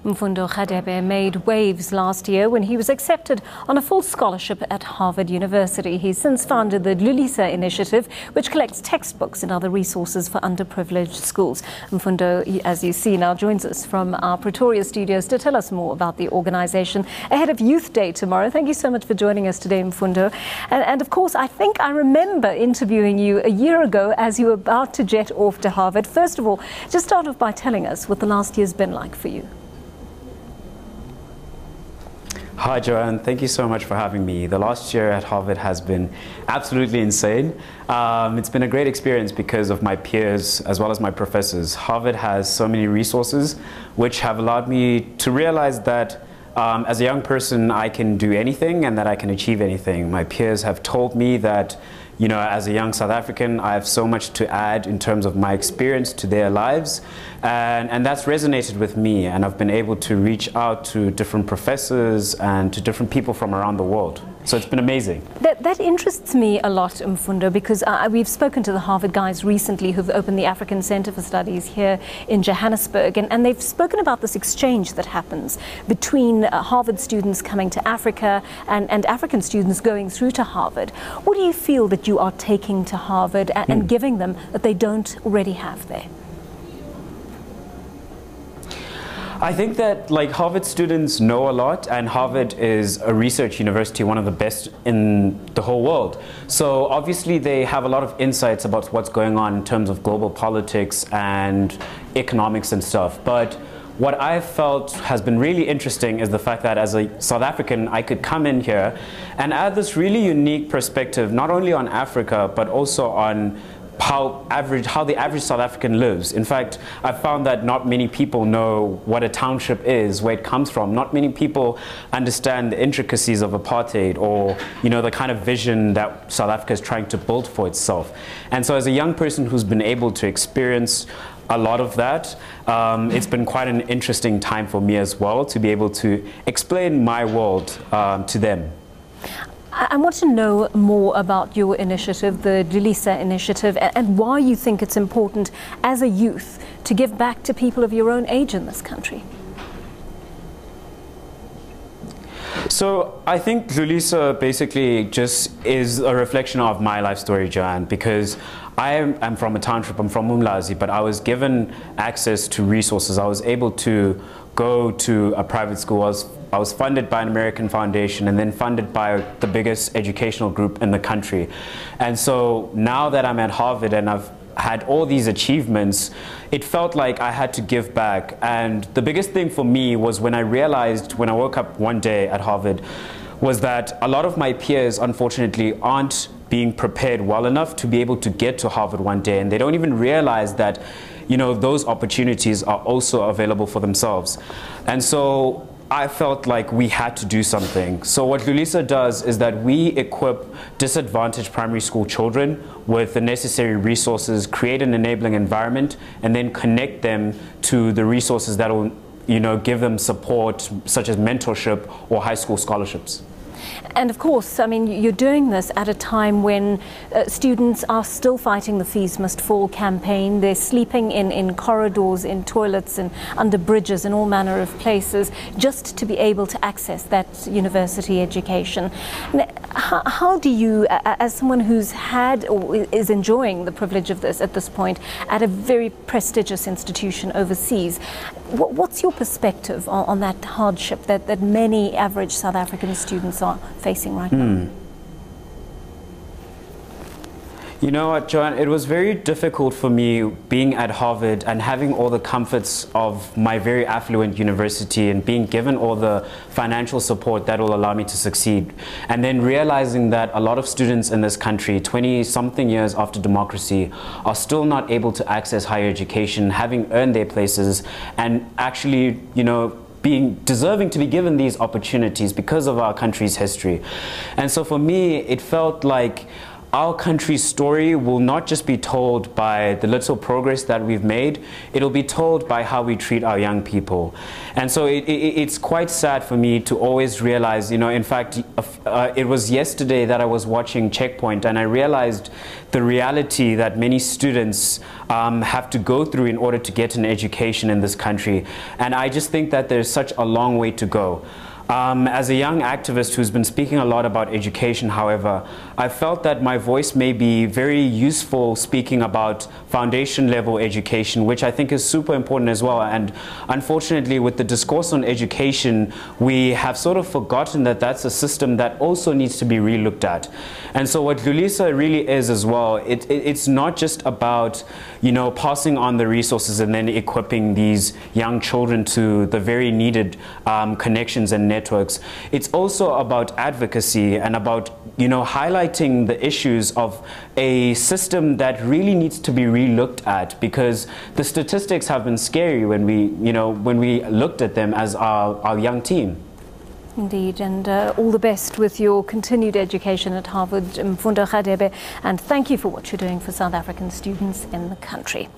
Mfundo Radebe made waves last year when he was accepted on a full scholarship at Harvard University. He's since founded the Dlulisa Initiative, which collects textbooks and other resources for underprivileged schools. Mfundo, as you see, now joins us from our Pretoria studios to tell us more about the organization ahead of Youth Day tomorrow. Thank you so much for joining us today, Mfundo. And of course, I think I remember interviewing you a year ago as you were about to jet off to Harvard. First of all, just start off by telling us what the last year's been like for you. Hi Joanne, thank you so much for having me. The last year at Harvard has been absolutely insane. It's been a great experience because of my peers as well as my professors. Harvard has so many resources which have allowed me to realize that as a young person I can do anything and that I can achieve anything. My peers have told me that, you know, as a young South African, I have so much to add in terms of my experience to their lives, and that's resonated with me, and I've been able to reach out to different professors and to different people from around the world. So it's been amazing. That interests me a lot, Mfundo, because we've spoken to the Harvard guys recently who've opened the African Center for Studies here in Johannesburg, and they've spoken about this exchange that happens between Harvard students coming to Africa and African students going through to Harvard. What do you feel that you are taking to Harvard and giving them that they don't already have there? I think that Harvard students know a lot, and Harvard is a research university, one of the best in the whole world. So obviously they have a lot of insights about what's going on in terms of global politics and economics and stuff. But what I've felt has been really interesting is the fact that as a South African, I could come in here and add this really unique perspective, not only on Africa, but also on how the average South African lives. In fact, I've found that not many people know what a township is, where it comes from. Not many people understand the intricacies of apartheid, or, you know, the kind of vision that South Africa is trying to build for itself. And so as a young person who's been able to experience a lot of that, it's been quite an interesting time for me as well to be able to explain my world to them. I want to know more about your initiative, the Dlulisa Initiative, and why you think it's important as a youth to give back to people of your own age in this country. So I think Dlulisa basically just is a reflection of my life story, Joanne, because I'm from a township, I'm from Umlazi, but I was given access to resources. I was able to go to a private school. I was funded by an American foundation and then funded by the biggest educational group in the country. And so now that I'm at Harvard and I've had all these achievements, it felt like I had to give back. And the biggest thing for me was when I realized, when I woke up one day at Harvard, was that a lot of my peers, unfortunately, aren't being prepared well enough to be able to get to Harvard one day. And they don't even realize that, you know, those opportunities are also available for themselves. And so I felt like we had to do something. So what Dlulisa does is that we equip disadvantaged primary school children with the necessary resources, create an enabling environment, and then connect them to the resources that will, you know, give them support, such as mentorship or high school scholarships. And of course, I mean, you're doing this at a time when students are still fighting the Fees Must Fall campaign. They're sleeping in corridors, in toilets, and under bridges, in all manner of places, just to be able to access that university education. Now, how do you, as someone who's had or is enjoying the privilege of this at this point at a very prestigious institution overseas, what's your perspective on that hardship that many average South African students are facing right now? You know what, John, it was very difficult for me being at Harvard and having all the comforts of my very affluent university and being given all the financial support that will allow me to succeed. And then realizing that a lot of students in this country, 20-something years after democracy, are still not able to access higher education, having earned their places and actually, you know, being deserving to be given these opportunities because of our country's history. And so for me, it felt like our country's story will not just be told by the little progress that we've made, it'll be told by how we treat our young people. And so it's quite sad for me to always realize, you know, in fact, it was yesterday that I was watching Checkpoint, and I realized the reality that many students have to go through in order to get an education in this country. And I just think that there's such a long way to go. As a young activist who's been speaking a lot about education, however, I felt that my voice may be very useful speaking about foundation level education, which I think is super important as well. And unfortunately, with the discourse on education, we have sort of forgotten that that's a system that also needs to be relooked at. And so what Dlulisa really is as well, it's not just about, you know, passing on the resources and then equipping these young children to the very needed connections and networks. It's also about advocacy and about, you know, highlighting the issues of a system that really needs to be relooked at, because the statistics have been scary when we, you know, when we looked at them as our young team. Indeed, and all the best with your continued education at Harvard, Mfundo Radebe, and thank you for what you're doing for South African students in the country.